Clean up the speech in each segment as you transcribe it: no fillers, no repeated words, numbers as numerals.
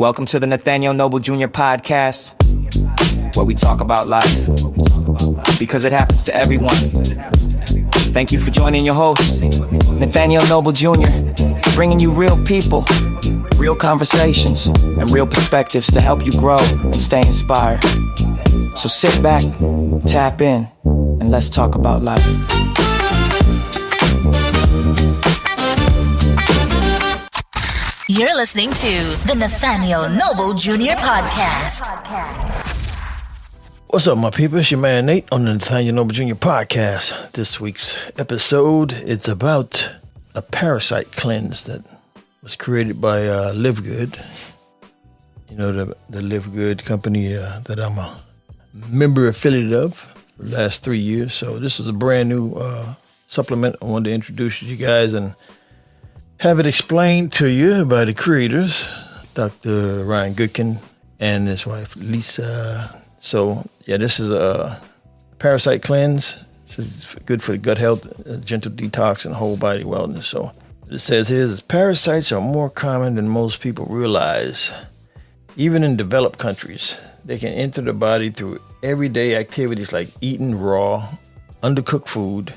Welcome to the Nathaniel Noble Jr. podcast, where we talk about life, because it happens to everyone. Thank you for joining your host, Nathaniel Noble Jr., bringing you real people, real conversations, and real perspectives to help you grow and stay inspired. So sit back, tap in, and let's talk about life. You're listening to the Nathaniel Noble Jr. podcast. What's up, my people? It's your man Nate on the Nathaniel Noble Jr. podcast. This week's episode, it's about a parasite cleanse that was created by LiveGood. You know, the LiveGood company that I'm a member affiliate of for the last 3 years. So this is a brand new supplement I wanted to introduce you guys and have it explained to you by the creators, Dr. Goodkin and his wife, Lisa. So, yeah, this is a parasite cleanse. This is good for gut health, gentle detox, and whole body wellness. So it says here is parasites are more common than most people realize. Even in developed countries, they can enter the body through everyday activities like eating raw, undercooked food,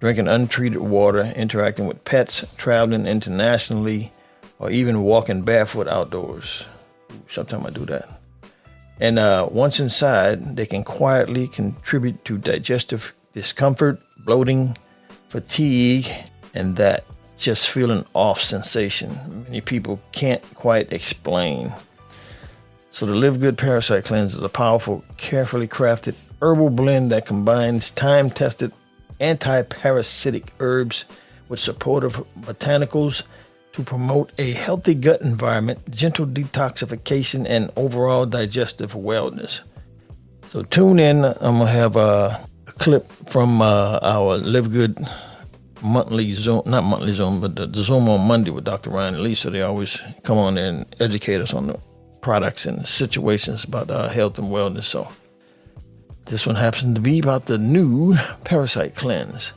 drinking untreated water, interacting with pets, traveling internationally, or even walking barefoot outdoors. Sometimes I do that. And once inside, they can quietly contribute to digestive discomfort, bloating, fatigue, and that just feeling off sensation many people can't quite explain. So the LiveGood Parasite Cleanse is a powerful, carefully crafted herbal blend that combines time-tested antiparasitic herbs with supportive botanicals to promote a healthy gut environment, gentle detoxification, and overall digestive wellness. So tune in. I'm going to have a clip from our LiveGood monthly Zoom, not monthly Zoom, but the Zoom on Monday with Dr. Ryan and Lisa. They always come on there and educate us on the products and situations about health and wellness. So this one happens to be about the new Parasite Cleanse.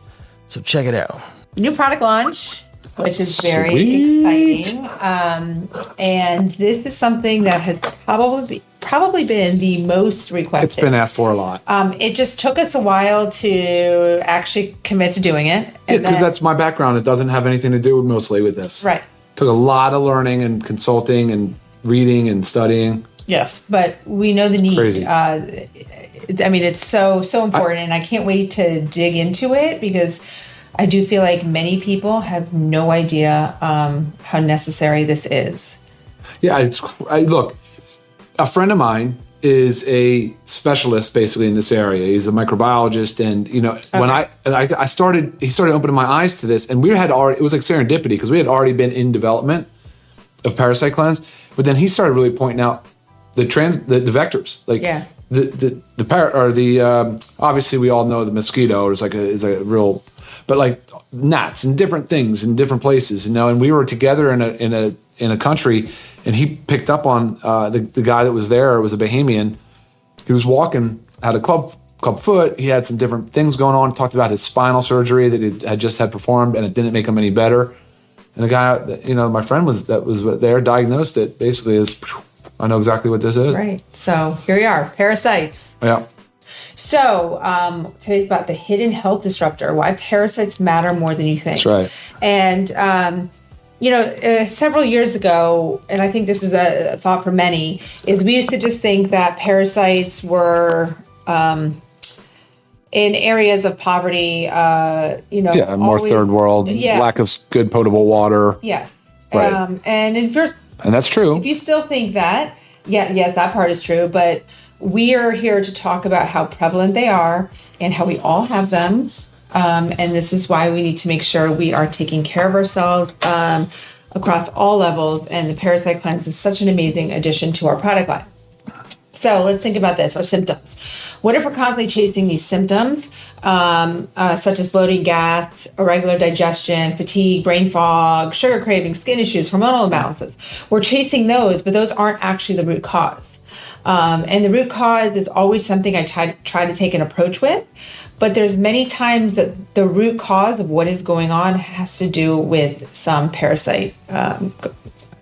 So check it out. New product launch, which is very exciting. And this is something that has probably been the most requested. It's been asked for a lot. It just took us a while to actually commit to doing it. Yeah, because that's my background. It doesn't have anything to do mostly with this. Right. Took a lot of learning and consulting and reading and studying. Yes, but we know the need. Crazy. It's so important, and I can't wait to dig into it because I do feel like many people have no idea how necessary this is. Yeah, look, a friend of mine is a specialist basically in this area. He's a microbiologist, and when he started opening my eyes to this, and it was like serendipity because we had already been in development of Parasite Cleanse, but then he started really pointing out the vectors, like obviously we all know the mosquito is a real, but like gnats and different things in different places, and we were together in a country, and he picked up on the guy that was there. It was a Bahamian. He was walking, had a club foot. He had some different things going on. Talked about his spinal surgery that he had just had performed, and it didn't make him any better. And the guy, my friend was there, diagnosed it. Basically, I know exactly what this is. Right. So here we are, parasites. Yeah. So today's about the hidden health disruptor, why parasites matter more than you think. That's right. And, several years ago, and I think this is a thought for many, is we used to just think that parasites were in areas of poverty, more third world, lack of good potable water. Yes. Right. And that's true. If you still think that, yes, that part is true. But we are here to talk about how prevalent they are and how we all have them. And this is why we need to make sure we are taking care of ourselves across all levels. And the Parasite Cleanse is such an amazing addition to our product line. So let's think about this, our symptoms. What if we're constantly chasing these symptoms, such as bloating, gas, irregular digestion, fatigue, brain fog, sugar cravings, skin issues, hormonal imbalances? We're chasing those, but those aren't actually the root cause. And the root cause is always something I try to take an approach with. But there's many times that the root cause of what is going on has to do with some parasite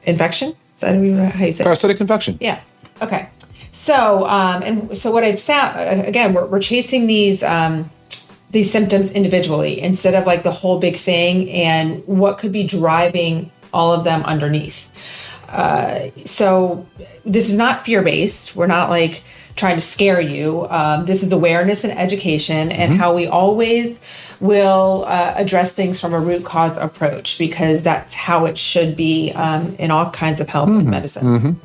infection. Is that how you say it? Parasitic infection. Yeah. Okay. So, and so what I've found, again, we're chasing these symptoms individually instead of like the whole big thing and what could be driving all of them underneath. So this is not fear-based. We're not like trying to scare you. This is awareness and education and how we always will address things from a root cause approach, because that's how it should be in all kinds of health and medicine.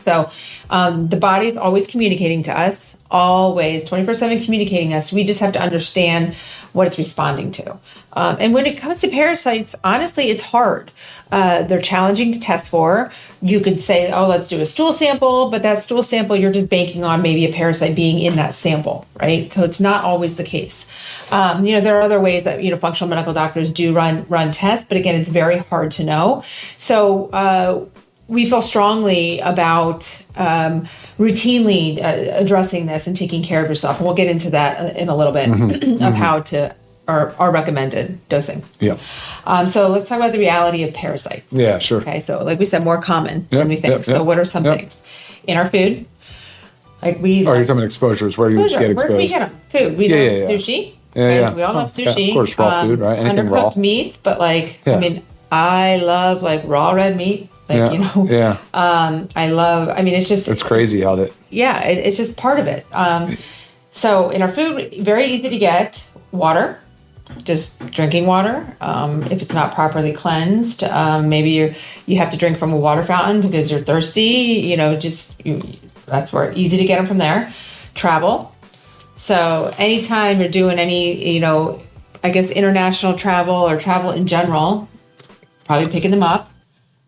So the body is always communicating to us, always 24/7 communicating us. We just have to understand what it's responding to. And when it comes to parasites, honestly, it's hard. They're challenging to test for. You could say, oh, let's do a stool sample, but that stool sample, you're just banking on maybe a parasite being in that sample, right? So it's not always the case. There are other ways that, functional medical doctors do run tests, but again, it's very hard to know. So we feel strongly about routinely addressing this and taking care of yourself. And we'll get into that in a little bit of how to, our recommended dosing. Yeah. So let's talk about the reality of parasites. Yeah, sure. Okay, so like we said, more common than we think. So what are some things? In our food, like we... Oh, you're talking about exposures. Where do you get exposed? Where do we get them? Food. We love sushi. Yeah. We all love sushi. Yeah, of course, raw food, right? Anything raw. Undercooked meats, but I love like raw red meat. I love, it's just... It's crazy how that... Yeah, it's just part of it. So in our food, very easy to get water, just drinking water. If it's not properly cleansed, maybe you have to drink from a water fountain because you're thirsty, that's where easy to get them from there. Travel. So anytime you're doing any, international travel or travel in general, probably picking them up.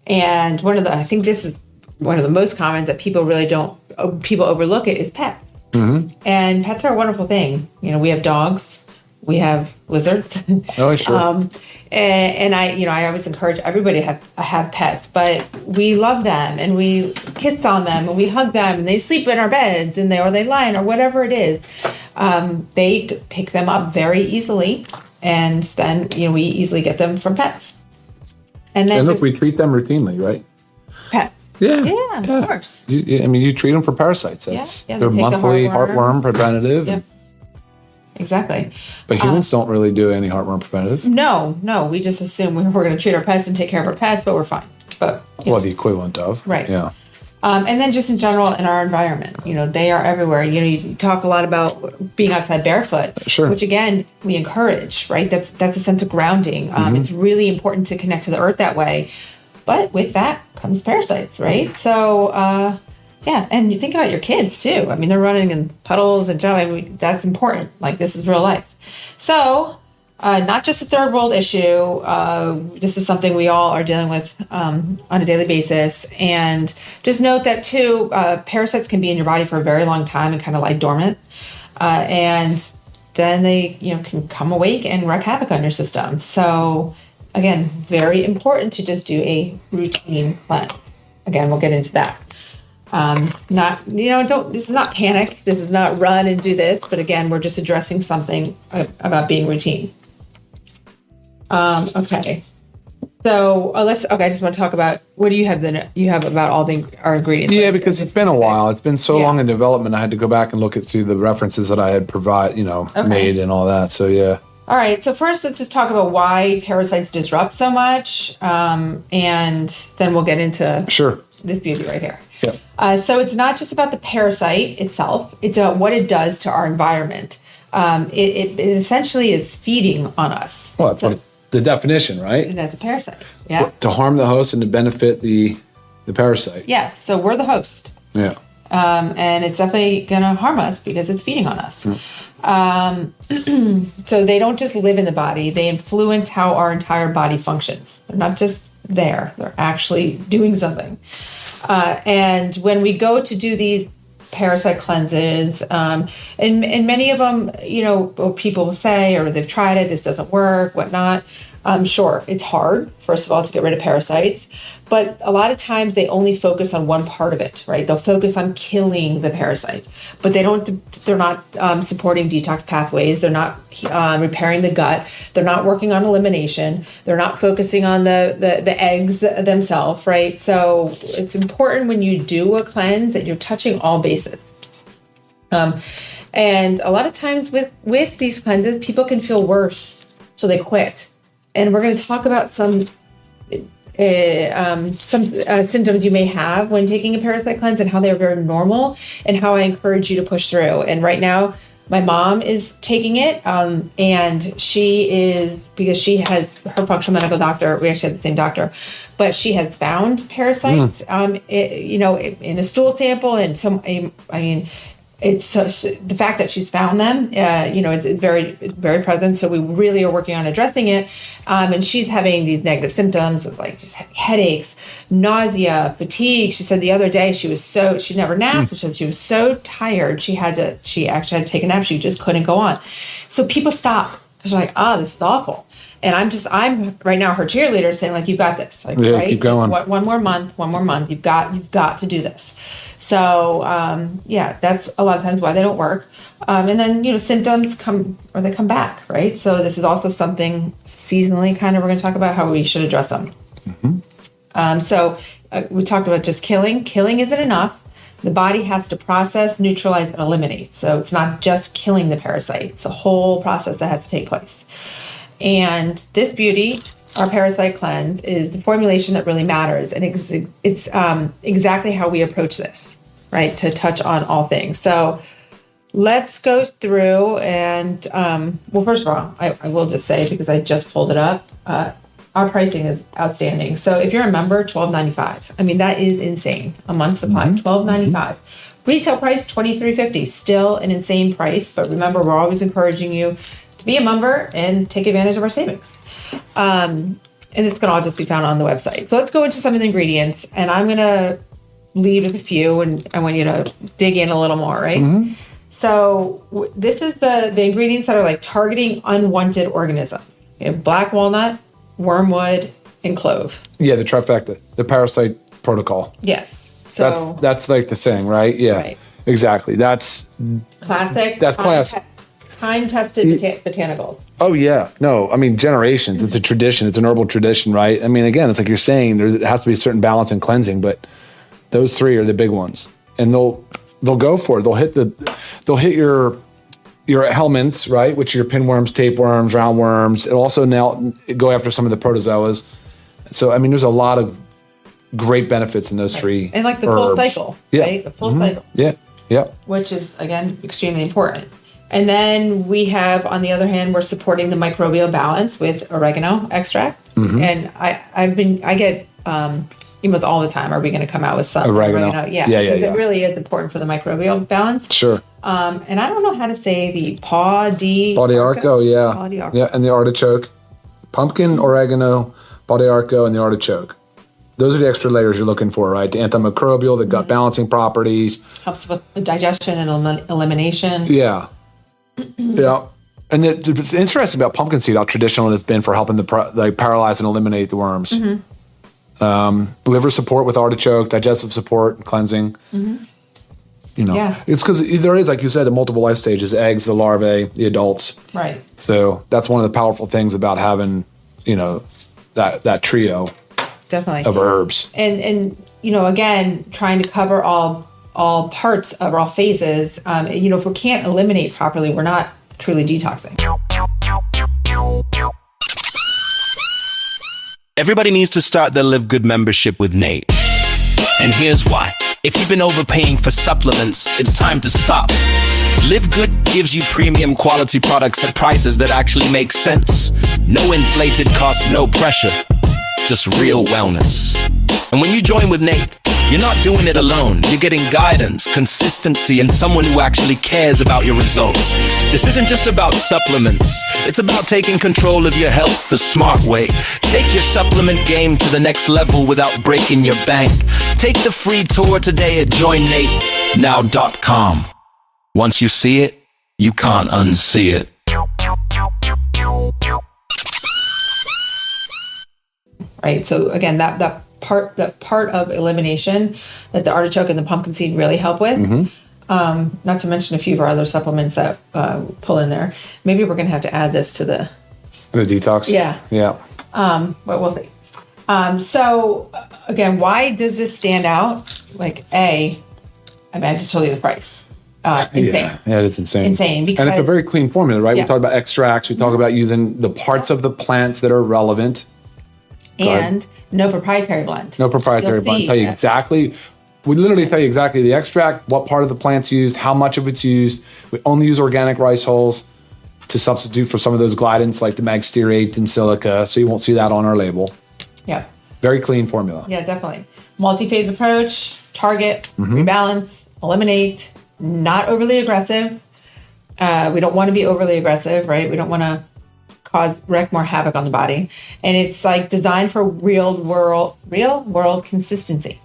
And I think this is one of the most common that people overlook it is pets. And pets are a wonderful thing. We have dogs, we have lizards. Oh, sure. And I always encourage everybody to have pets, but we love them and we kiss on them and we hug them and they sleep in our beds and they lie in or whatever it is. They pick them up very easily, and then we easily get them from pets. And then look, we treat them routinely, right? Pets. Yeah, of course. You treat them for parasites. They're monthly heartworm preventative. Yep. Exactly. But humans don't really do any heartworm preventative. No. We just assume we're going to treat our pets and take care of our pets, but we're fine. But the equivalent of. Right. Yeah. And then just in general in our environment, they are everywhere. You talk a lot about being outside barefoot, sure, which again we encourage. Right. That's a sense of grounding. It's really important to connect to the earth that way. But with that comes parasites, right? So, and you think about your kids too. They're running in puddles and that's important. Like this is real life. So, not just a third world issue. This is something we all are dealing with on a daily basis. And just note that too, parasites can be in your body for a very long time and kind of lie dormant. And then they, can come awake and wreak havoc on your system. So, again, very important to just do a routine cleanse. Again, we'll get into that. This is not panic. This is not run and do this. But again, we're just addressing something about being routine. Okay. So I just want to talk about, what do you have about all our ingredients? Yeah, because it's been a while. It's been so long in development. I had to go back and look through the references that I had made and all that. So yeah. All right. So first, let's just talk about why parasites disrupt so much, and then we'll get into this beauty right here. Yeah. So it's not just about the parasite itself; it's what it does to our environment. It essentially is feeding on us. Well, that's the definition, right? And that's a parasite. Yeah. To harm the host and to benefit the parasite. Yeah. So we're the host. Yeah. And it's definitely going to harm us because it's feeding on us. So they don't just live in the body, they influence how our entire body functions. They're not just there, they're actually doing something. And when we go to do these parasite cleanses, and many of them, people will say, or they've tried it, this doesn't work, whatnot. Sure, it's hard, first of all, to get rid of parasites, But a lot of times they only focus on one part of it, right? They'll focus on killing the parasite, but they're not supporting detox pathways. They're not repairing the gut. They're not working on elimination. They're not focusing on the eggs themselves, right? So it's important when you do a cleanse that you're touching all bases. And a lot of times with these cleanses, people can feel worse, so they quit. And we're going to talk about some symptoms you may have when taking a parasite cleanse and how they're very normal and how I encourage you to push through. And right now, my mom is taking it, and she is, because she has her functional medical doctor, we actually have the same doctor, but she has found parasites, in a stool sample, and it's so, the fact that she's found them, it's very present. So we really are working on addressing it. And she's having these negative symptoms of like just headaches, nausea, fatigue. She said the other day she never naps. She said she was so tired. She actually had to take a nap. She just couldn't go on. So people stop because they're like, this is awful. And I'm right now her cheerleader saying like, you got this. Like, yeah, right? Keep going. Just one more month. You've got to do this. So, that's a lot of times why they don't work. And then, symptoms come back, right? So this is also something seasonally kind of, we're going to talk about how we should address them. Mm-hmm. We talked about just killing. Killing isn't enough. The body has to process, neutralize, and eliminate. So it's not just killing the parasite. It's a whole process that has to take place. And this beauty, our Parasite Cleanse, is the formulation that really matters. And it's exactly how we approach this, right? To touch on all things. So let's go through and, first of all, I will just say, because I just pulled it up, our pricing is outstanding. So if you're a member, $12.95. I mean, that is insane. A month supply, $12.95. Retail price, $23.50. Still an insane price. But remember, we're always encouraging you to be a member and take advantage of our savings. And this can all just be found on the website. So let's go into some of the ingredients, and I'm going to lead with a few, and I want you to dig in a little more, right? Mm-hmm. So this is the ingredients that are like targeting unwanted organisms. You have black walnut, wormwood, and clove. Yeah, the trifecta, the parasite protocol. Yes. So that's like the thing, right? Yeah, right. Exactly. That's classic. That's classic. Time-tested botanicals. Oh, yeah. No, I mean, generations. It's a tradition. It's an herbal tradition, right? I mean, again, it's like you're saying, there has to be a certain balance in cleansing, but those three are the big ones. And they'll go for it. They'll hit your helminths, right? Which are your pinworms, tapeworms, roundworms. It'll also now go after some of the protozoas. So, I mean, there's a lot of great benefits in those three and like the herbs. full cycle, right? The full cycle. Yeah. Which is, again, extremely important. And then we have, on the other hand, we're supporting the microbial balance with oregano extract. Mm-hmm. And I get emails all the time. Are we going to come out with some oregano? Yeah. It really is important for the microbial balance. Sure. And I don't know how to say the Baudiarco, yeah. Yeah, and the artichoke. Pumpkin, oregano, Baudiarco, and the artichoke. Those are the extra layers you're looking for, right? The antimicrobial, the gut balancing properties. Helps with digestion and elimination. Yeah. Yeah. And it's interesting about pumpkin seed, how traditional it's been for helping paralyze and eliminate the worms. Mm-hmm. Liver support with artichoke, digestive support, and cleansing. Mm-hmm. It's because there is, like you said, the multiple life stages: eggs, the larvae, the adults. Right. So that's one of the powerful things about having, that trio. Definitely. Of herbs. And again, trying to cover all parts of all phases. If we can't eliminate properly, we're not truly detoxing. Everybody needs to start their Live Good membership with Nate. And here's why. If you've been overpaying for supplements, it's time to stop. Live Good gives you premium quality products at prices that actually make sense. No inflated cost, no pressure. Just real wellness. And when you join with Nate, you're not doing it alone. You're getting guidance, consistency, and someone who actually cares about your results. This isn't just about supplements. It's about taking control of your health the smart way. Take your supplement game to the next level without breaking your bank. Take the free tour today at joinNateNow.com. Once you see it, you can't unsee it. Right. So again, that part of elimination that the artichoke and the pumpkin seed really help with. Not to mention a few of our other supplements that pull in there. Maybe we're going to have to add this to the detox. Yeah. But we'll see. So again, why does this stand out? Like I just told you the price. Insane. Yeah, it's insane. Insane. Because, and it's a very clean formula, right? Yeah. We talk about extracts. We talk about using the parts of the plants that are relevant. And no proprietary blend. No proprietary blend. Tell you exactly. We literally tell you exactly the extract, what part of the plant's used, how much of it's used. We only use organic rice hulls to substitute for some of those glidants like the magstearate and silica. So you won't see that on our label. Yeah. Very clean formula. Yeah, definitely. Multi-phase approach, target, rebalance, eliminate, not overly aggressive. We don't want to be overly aggressive, right? We don't want to wreak more havoc on the body. And it's like designed for real world consistency.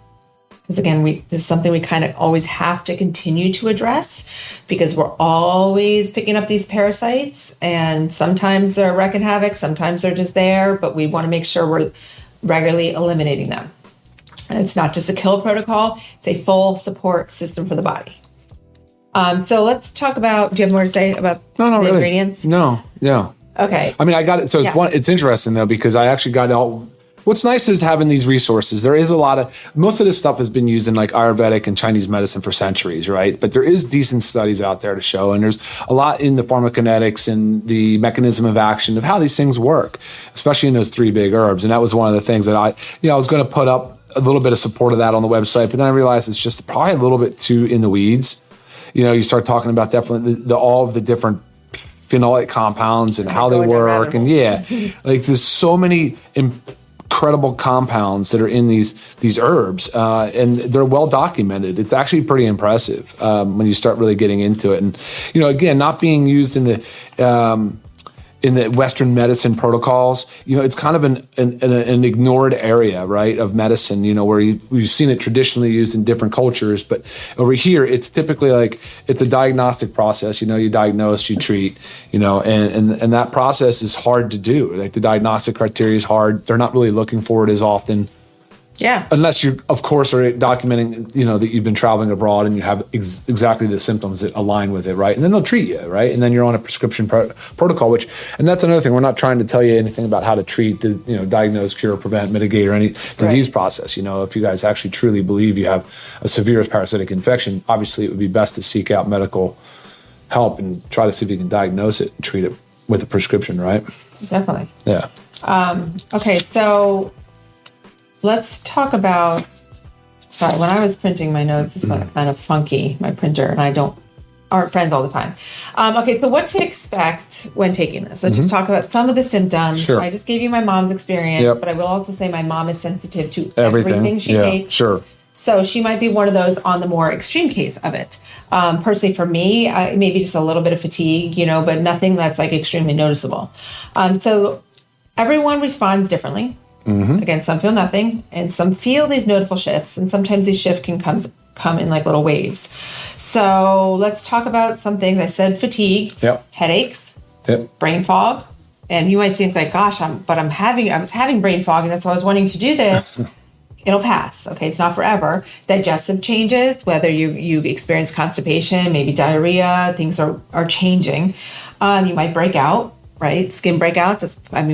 Because again, this is something we kind of always have to continue to address because we're always picking up these parasites and sometimes they're wreaking havoc, sometimes they're just there, but we want to make sure we're regularly eliminating them. And it's not just a kill protocol, it's a full support system for the body. So let's talk about, do you have more to say about the ingredients? No, yeah. Okay. I mean, I got it. So it's interesting though, because I actually got all. What's nice is having these resources. There is most of this stuff has been used in like Ayurvedic and Chinese medicine for centuries, right? But there is decent studies out there to show, and there's a lot in the pharmacokinetics and the mechanism of action of how these things work, especially in those 3 big herbs. And that was one of the things that I was going to put up a little bit of support of that on the website, but then I realized it's just probably a little bit too in the weeds. You start talking about definitely all of the different phenolic compounds and how they work, and like there's so many incredible compounds that are in these herbs, and they're well documented. It's actually pretty impressive when you start really getting into it. And again, not being used in the Western medicine protocols, it's kind of an ignored area, right, of medicine, where we've seen it traditionally used in different cultures. But over here, it's typically like it's a diagnostic process. You diagnose, you treat, and that process is hard to do. Like the diagnostic criteria is hard. They're not really looking for it as often. Yeah. Unless you, of course, are documenting, that you've been traveling abroad and you have exactly the symptoms that align with it, right? And then they'll treat you, right? And then you're on a prescription protocol, and that's another thing. We're not trying to tell you anything about how to treat, diagnose, cure, prevent, mitigate, or any disease process. If you guys actually truly believe you have a severe parasitic infection, obviously it would be best to seek out medical help and try to see if you can diagnose it and treat it with a prescription, right? Definitely. Yeah. Okay, so let's talk about, sorry, when I was printing my notes, it's kind of funky, my printer, and aren't friends all the time. Okay, so what to expect when taking this? Let's just talk about some of the symptoms. Sure. I just gave you my mom's experience, but I will also say my mom is sensitive to everything she takes. Sure. So she might be one of those on the more extreme case of it. Personally, for me, maybe just a little bit of fatigue, but nothing that's like extremely noticeable. So everyone responds differently. Again, some feel nothing, and some feel these noticeable shifts, and sometimes these shifts can come in like little waves. So let's talk about some things. I said fatigue, headaches, brain fog, and you might think like, gosh, I was having brain fog, and that's why I was wanting to do this. It'll pass. Okay, it's not forever. Digestive changes, whether you experience constipation, maybe diarrhea, things are changing. You might break out. Right? Skin breakouts.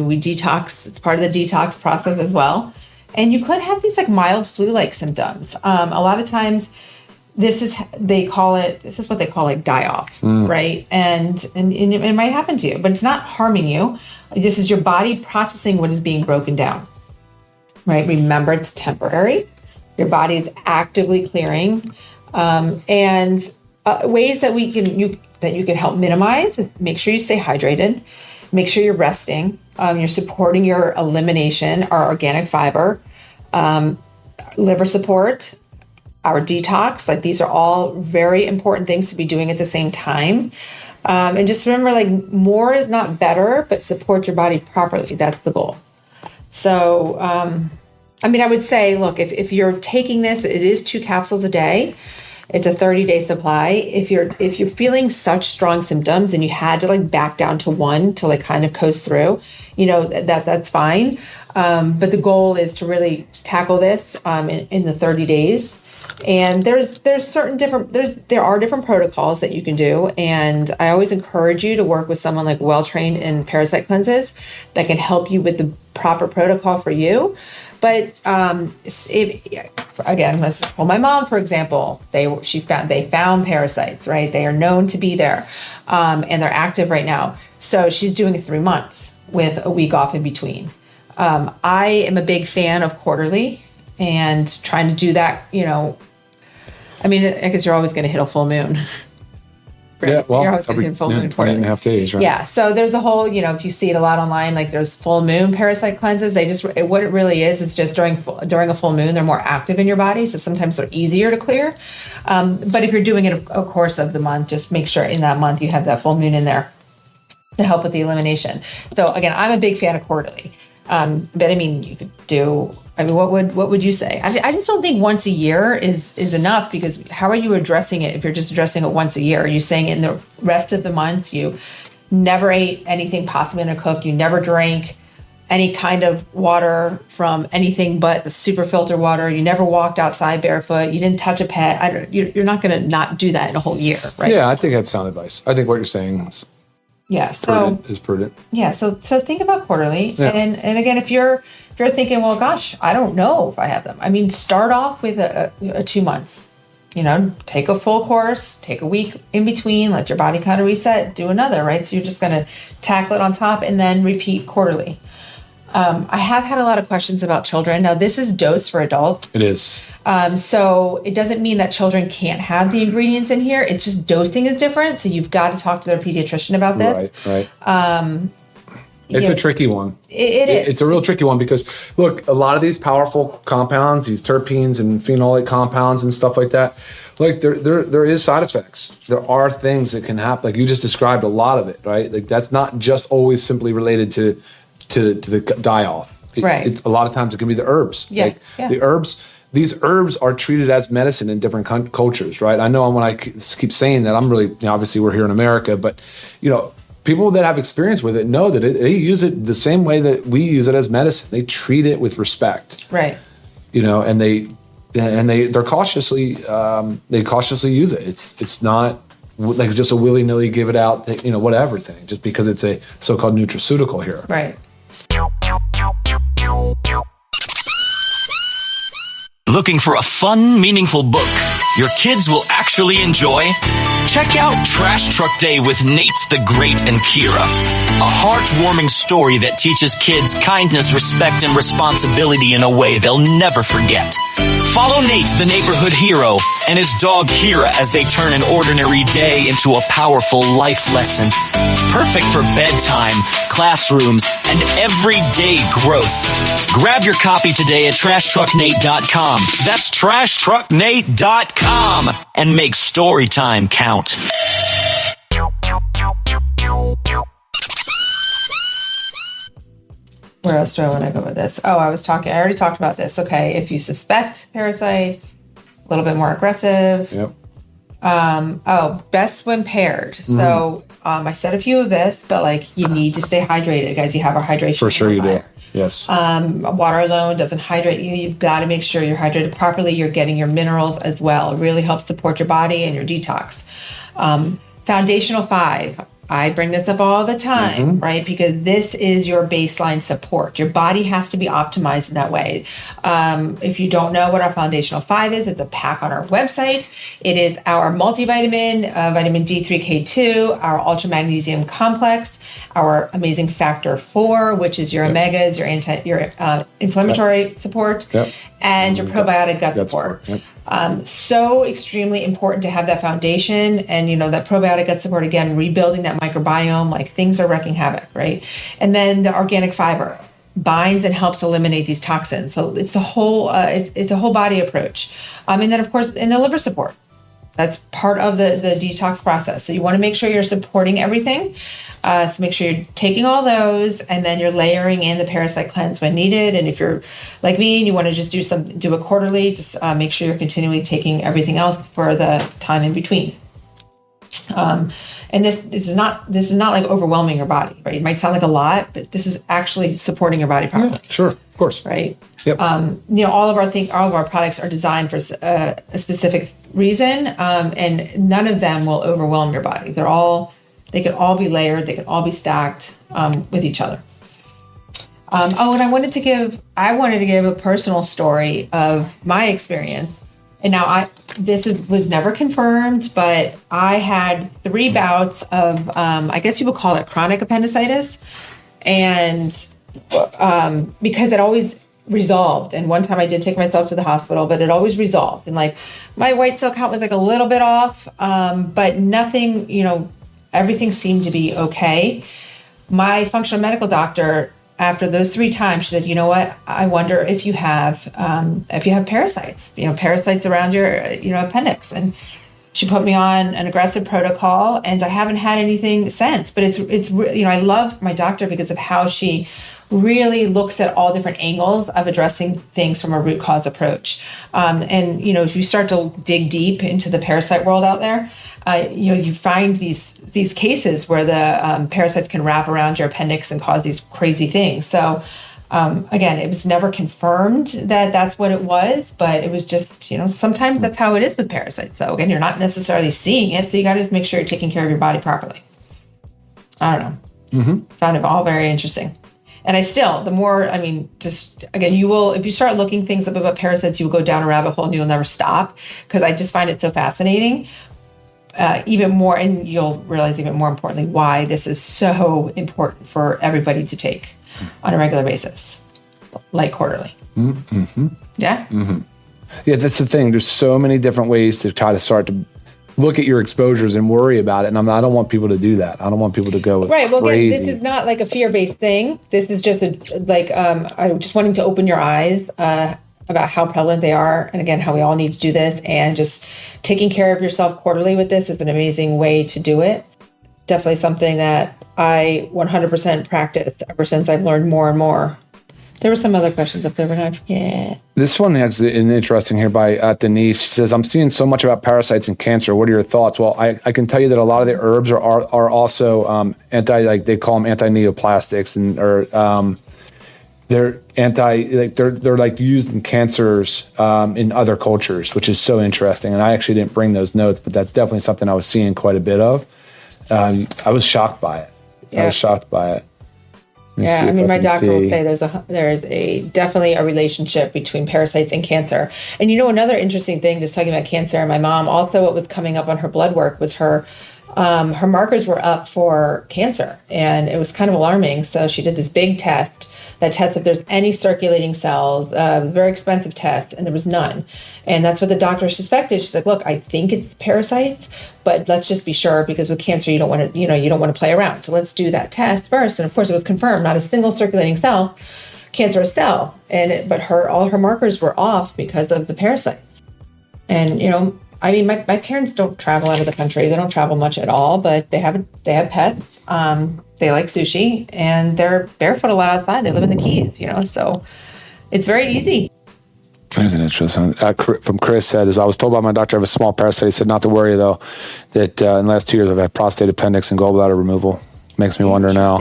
We detox. It's part of the detox process as well. And you could have these like mild flu-like symptoms. A lot of times this is what they call like die-off, right? And it might happen to you, but it's not harming you. This is your body processing what is being broken down, right? Remember, it's temporary. Your body is actively clearing. And ways that you can help minimize, make sure you stay hydrated. Make sure you're resting. You're supporting your elimination, our organic fiber, liver support, our detox. Like these are all very important things to be doing at the same time. And just remember, like more is not better, but support your body properly. That's the goal. So, I would say, look, if you're taking this, it is 2 capsules a day. It's a 30-day supply. If you're feeling such strong symptoms and you had to like back down to 1 to like kind of coast through, that's fine. But the goal is to really tackle this in the 30 days. And there are different protocols that you can do. And I always encourage you to work with someone like well-trained in parasite cleanses that can help you with the proper protocol for you. But again, let's just pull my mom, for example. They found parasites, right? They are known to be there, and they're active right now. So she's doing it 3 months with a week off in between. I am a big fan of quarterly and trying to do that, I mean, I guess you're always going to hit a full moon. Right? Yeah, well, you're always going to hit a full moon. 20.5 days, right? Yeah, so there's a whole, if you see it a lot online, like there's full moon parasite cleanses. What it really is just during a full moon, they're more active in your body. So sometimes they're easier to clear. But if you're doing it a course of the month, just make sure in that month you have that full moon in there to help with the elimination. So again, I'm a big fan of quarterly. But I mean, you could do, what would you say? I just don't think once a year is enough, because how are you addressing it if you're just addressing it once a year? Are you saying in the rest of the months you never ate anything possibly undercooked, you never drank any kind of water from anything but the super filter water, you never walked outside barefoot, you didn't touch a pet? You're not going to not do that in a whole year, right? Yeah, I think that's sound advice. I think what you're saying is prudent. Yeah, so think about quarterly, Yeah. and again, if you're thinking, well, gosh, I don't know if I have them. I mean, start off with a 2 months. Take a full course, take a week in between, let your body kind of reset, do another, right? So you're just going to tackle it on top and then repeat quarterly. I have had a lot of questions about children. Now, this is dose for adults. It is. So it doesn't mean that children can't have the ingredients in here. It's just dosing is different. So you've got to talk to their pediatrician about this. Right. It's a tricky one. It is. It's a real tricky one because, look, a lot of these powerful compounds, these terpenes and phenolic compounds and stuff like that, like there is side effects. There are things that can happen. Like you just described a lot of it, right? Like that's not just always simply related to the die-off. Right. A lot of times it can be the herbs. Yeah. The herbs. These herbs are treated as medicine in different cultures, right? I know when I keep saying that, I'm really, obviously we're here in America, but, people that have experience with it know that they use it the same way that we use it as medicine. They treat it with respect. Right. And they're cautiously, use it. It's not like just a willy-nilly give it out, whatever thing, just because it's a so-called nutraceutical here. Right. Looking for a fun, meaningful book your kids will actually enjoy? Check out Trash Truck Day with Nate the Great and Kira. A heartwarming story that teaches kids kindness, respect, and responsibility in a way they'll never forget. Follow Nate, the neighborhood hero, and his dog Kira as they turn an ordinary day into a powerful life lesson. Perfect for bedtime, classrooms, and everyday growth. Grab your copy today at TrashTruckNate.com. That's TrashTruckNate.com. And make story time count. Where else do I want to go with this? Oh, I already talked about this. Okay, if you suspect parasites, a little bit more aggressive. Yep. Best when paired. So I said a few of this, but you need to stay hydrated, guys. You have our hydration. For sure you do. Yes. Water alone doesn't hydrate you. You've got to make sure you're hydrated properly. You're getting your minerals as well. It really helps support your body and your detox. Foundational 5. I bring this up all the time, right? Because this is your baseline support. Your body has to be optimized in that way. If you don't know what our foundational 5 is, it's a pack on our website. It is our multivitamin, vitamin D3K2, our ultra magnesium complex, our amazing factor 4, which is your omegas, your inflammatory support, and your probiotic gut support. So extremely important to have that foundation, and that probiotic gut support, again, rebuilding that microbiome, things are wreaking havoc, right? And then the organic fiber binds and helps eliminate these toxins. So it's a whole it's a whole body approach. And then of course in the liver support, that's part of the detox process. So you want to make sure you're supporting everything. So make sure you're taking all those, and then you're layering in the parasite cleanse when needed. And if you're like me and you want to just do it quarterly, just make sure you're continually taking everything else for the time in between. And this is not like overwhelming your body, right? It might sound like a lot, but this is actually supporting your body properly. Yeah, sure, of course. Right. Yep. All of our products are designed for a specific reason, and none of them will overwhelm your body. They could all be layered. They could all be stacked with each other. And I wanted to give a personal story of my experience. And now this was never confirmed, but I had 3 bouts of, I guess you would call it chronic appendicitis. And because it always resolved. And one time I did take myself to the hospital, but it always resolved. And like my white cell count was like a little bit off, but nothing, everything seemed to be okay. My functional medical doctor, after those 3 times, she said, you know what? I wonder if you have parasites, parasites around your, appendix. And she put me on an aggressive protocol, and I haven't had anything since. But it's I love my doctor because of how she really looks at all different angles of addressing things from a root cause approach. And if you start to dig deep into the parasite world out there, you find these cases where the parasites can wrap around your appendix and cause these crazy things. So again, it was never confirmed that that's what it was, but it was just, sometimes that's how it is with parasites. So again, you're not necessarily seeing it. So you got to just make sure you're taking care of your body properly. I don't know. Mm-hmm. Found it all very interesting. And you will, if you start looking things up about parasites, you will go down a rabbit hole and you'll never stop, because I just find it so fascinating. Even more, and you'll realize even more importantly why this is so important for everybody to take on a regular basis, like quarterly. Mm-hmm. Yeah. Mm-hmm. Yeah, that's the thing. There's so many different ways to try to start to look at your exposures and worry about it. And I don't want people to do that. I don't want people to go right. Well, crazy. Again, this is not like a fear-based thing. This is just I'm just wanting to open your eyes about how prevalent they are. And again, how we all need to do this, and just taking care of yourself quarterly with this is an amazing way to do it. Definitely something that I 100% practice ever since I've learned more and more. There were some other questions up there, but I forget. This one is an interesting here by Denise. She says, I'm seeing so much about parasites and cancer. What are your thoughts? Well, I can tell you that a lot of the herbs are also they call them anti-neoplastics, and they're they're like used in cancers in other cultures, which is so interesting. And I actually didn't bring those notes, but that's definitely something I was seeing quite a bit of. I was shocked by it. Yeah. I was shocked by it. Yeah, my doctor will say there is definitely a relationship between parasites and cancer. And another interesting thing, just talking about cancer, my mom also, what was coming up on her blood work was her markers were up for cancer, and it was kind of alarming. So she did this big test that tests if there's any circulating cells. It was a very expensive test, and there was none. And that's what the doctor suspected. She's like, look, I think it's parasites, but let's just be sure, because with cancer, you don't want to play around. So let's do that test first. And of course, it was confirmed, not a single circulating cell, cancerous cell. But all her markers were off because of the parasites. And, my parents don't travel out of the country. They don't travel much at all, but they have pets. They like sushi, and they're barefoot a lot outside. They live in the Keys, so it's very easy. There's an interesting from Chris said, as I was told by my doctor I have a small parasite. He said not to worry, though, that in the last 2 years I've had prostate, appendix, and gallbladder removal. Makes me wonder now.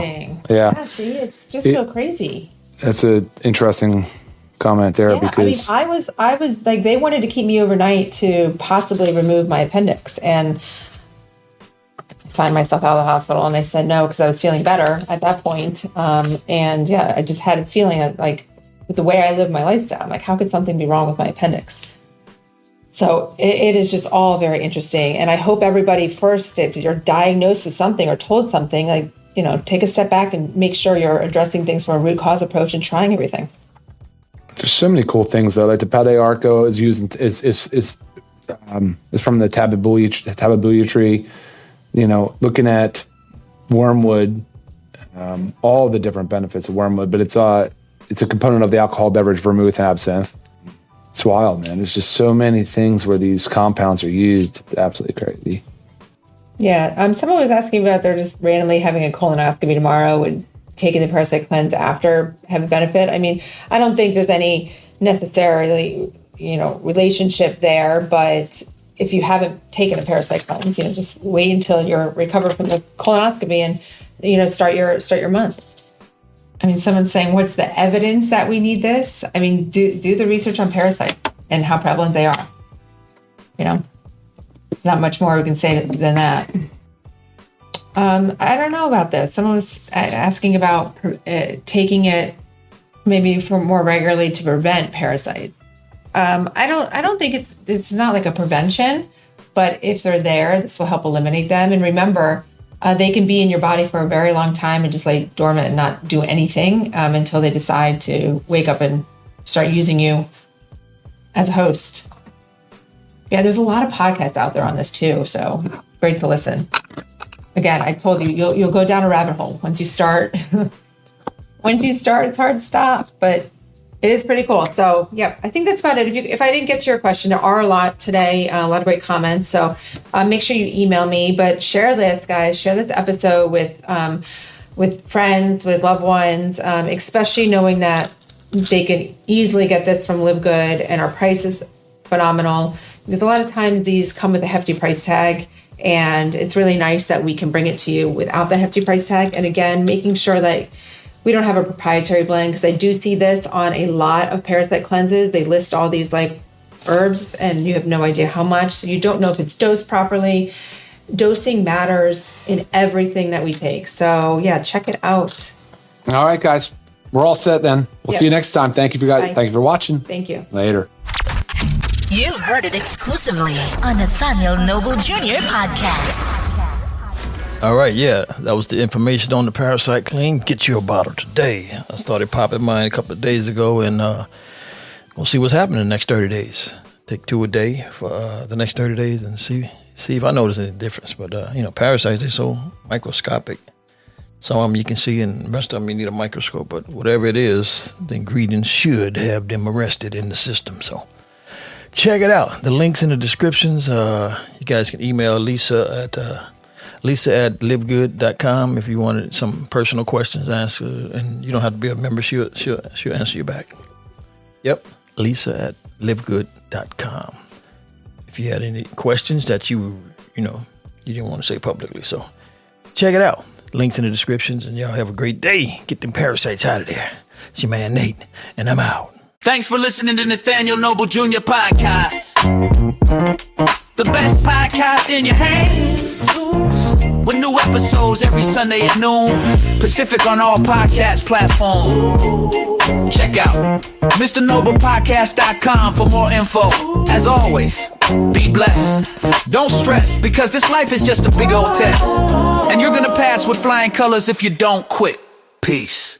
Yeah, see, it's just so crazy. That's an interesting comment there, because I was like, they wanted to keep me overnight to possibly remove my appendix, and signed myself out of the hospital, and they said no, because I was feeling better at that point. I just had a feeling that, like, with the way I live my lifestyle, I'm like, how could something be wrong with my appendix? So it is just all very interesting. And I hope everybody, first, if you're diagnosed with something or told something, take a step back and make sure you're addressing things from a root cause approach and trying everything. There's so many cool things, though. Like the Pade Arco is used is from the tababuya tree. Looking at wormwood, all the different benefits of wormwood, but it's a component of the alcohol beverage vermouth and absinthe. It's wild, man. There's just so many things where these compounds are used. It's absolutely crazy. Yeah. Someone was asking about they're just randomly having a colonoscopy tomorrow and taking the Parasite Cleanse after have a benefit. I don't think there's any necessarily, relationship there, but if you haven't taken a parasite cleanse, just wait until you're recovered from the colonoscopy and, start your month. I mean, someone's saying, what's the evidence that we need this? I mean, do the research on parasites and how prevalent they are. It's not much more we can say than that. I don't know about this. Someone was asking about taking it maybe for more regularly to prevent parasites. I don't think it's not like a prevention, but if they're there, this will help eliminate them. And remember, they can be in your body for a very long time and just lay dormant and not do anything until they decide to wake up and start using you as a host. Yeah, there's a lot of podcasts out there on this too, so great to listen. Again, I told you, you'll go down a rabbit hole once you start. Once you start, it's hard to stop, but it is pretty cool. So, yeah, I think that's about it. If I didn't get to your question, there are a lot today, a lot of great comments. So make sure you email me, but share this, guys. Share this episode with friends, with loved ones, especially knowing that they can easily get this from LiveGood, and our price is phenomenal. Because a lot of times these come with a hefty price tag, and it's really nice that we can bring it to you without the hefty price tag. And again, making sure that we don't have a proprietary blend, because I do see this on a lot of parasite cleanses. They list all these like herbs and you have no idea how much. So you don't know if it's dosed properly. Dosing matters in everything that we take. So yeah, check it out. All right, guys. We're all set then. We'll see you next time. Thank you for guys. Bye. Thank you for watching. Thank you. Later. You've heard it exclusively on Nathaniel Noble Jr. podcast. All right, yeah, that was the information on the Parasite Cleanse. Get you a bottle today. I started popping mine a couple of days ago, and we'll see what's happening in the next 30 days. Take 2 a day for the next 30 days and see if I notice any difference. But, parasites, they're so microscopic. Some of them you can see, and the rest of them you need a microscope. But whatever it is, the ingredients should have them arrested in the system. So check it out. The link's in the descriptions. You guys can email Lisa at livegood.com if you wanted some personal questions asked, and you don't have to be a member. She'll answer you back. Yep, Lisa at livegood.com. If you had any questions that you didn't want to say publicly, so check it out. Links in the descriptions, and y'all have a great day. Get them parasites out of there. It's your man Nate, and I'm out. Thanks for listening to Nathaniel Noble Jr. Podcast. The best podcast in your hands. With new episodes every Sunday at noon. Pacific on all podcast platforms. Check out MrNoblePodcast.com for more info. As always, be blessed. Don't stress, because this life is just a big old test. And you're gonna pass with flying colors if you don't quit. Peace.